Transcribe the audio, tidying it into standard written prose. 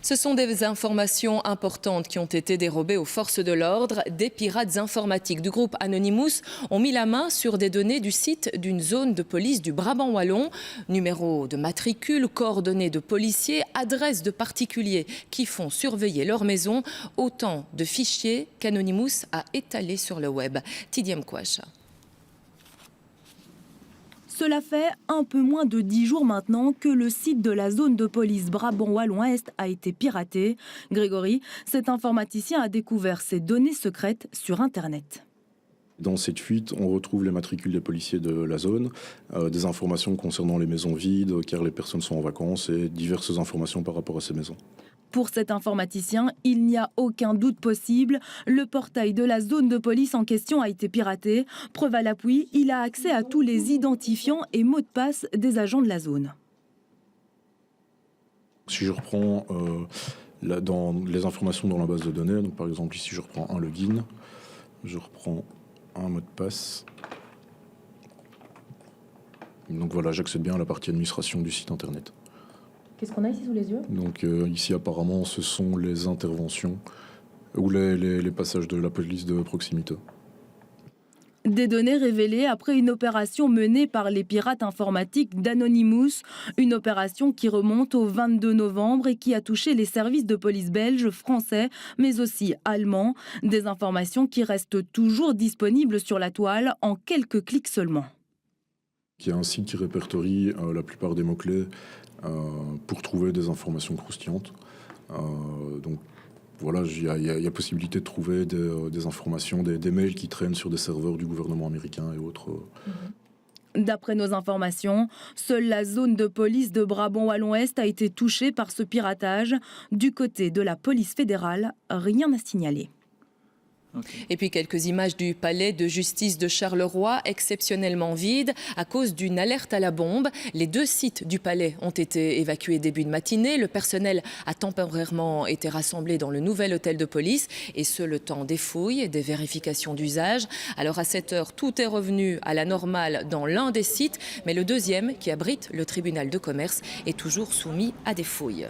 Ce sont des informations importantes qui ont été dérobées aux forces de l'ordre. Des pirates informatiques du groupe Anonymous ont mis la main sur des données du site d'une zone de police du Brabant wallon. Numéros de matricule, coordonnées de policiers, adresses de particuliers qui font surveiller leur maison. Autant de fichiers qu'Anonymous a étalés sur le web. Tidiem Kouacha. Cela fait un peu moins de 10 jours maintenant que le site de la zone de police Brabant Wallon-Est a été piraté. Grégory, cet informaticien a découvert ces données secrètes sur Internet. Dans cette fuite, on retrouve les matricules des policiers de la zone, des informations concernant les maisons vides, car les personnes sont en vacances, et diverses informations par rapport à ces maisons. Pour cet informaticien, il n'y a aucun doute possible. Le portail de la zone de police en question a été piraté. Preuve à l'appui, il a accès à tous les identifiants et mots de passe des agents de la zone. Si je reprends dans les informations dans la base de données, donc par exemple ici je reprends un login, je reprends un mot de passe. Donc voilà, j'accède bien à la partie administration du site internet. Qu'est-ce qu'on a ici sous les yeux? Donc ici apparemment ce sont les interventions ou les passages de la police de proximité. Des données révélées après une opération menée par les pirates informatiques d'Anonymous. Une opération qui remonte au 22 novembre et qui a touché les services de police belges, français, mais aussi allemands. Des informations qui restent toujours disponibles sur la toile en quelques clics seulement. Il y a un site qui répertorie la plupart des mots-clés pour trouver des informations croustillantes. Donc voilà, il y a possibilité de trouver des informations, des mails qui traînent sur des serveurs du gouvernement américain et autres. D'après nos informations, seule la zone de police de Brabant Wallon-Est a été touchée par ce piratage. Du côté de la police fédérale, rien à signaler. Et puis quelques images du palais de justice de Charleroi, exceptionnellement vide à cause d'une alerte à la bombe. Les 2 sites du palais ont été évacués début de matinée. Le personnel a temporairement été rassemblé dans le nouvel hôtel de police, et ce, le temps des fouilles et des vérifications d'usage. Alors à 7 heures, tout est revenu à la normale dans l'un des sites, mais le deuxième, qui abrite le tribunal de commerce, est toujours soumis à des fouilles.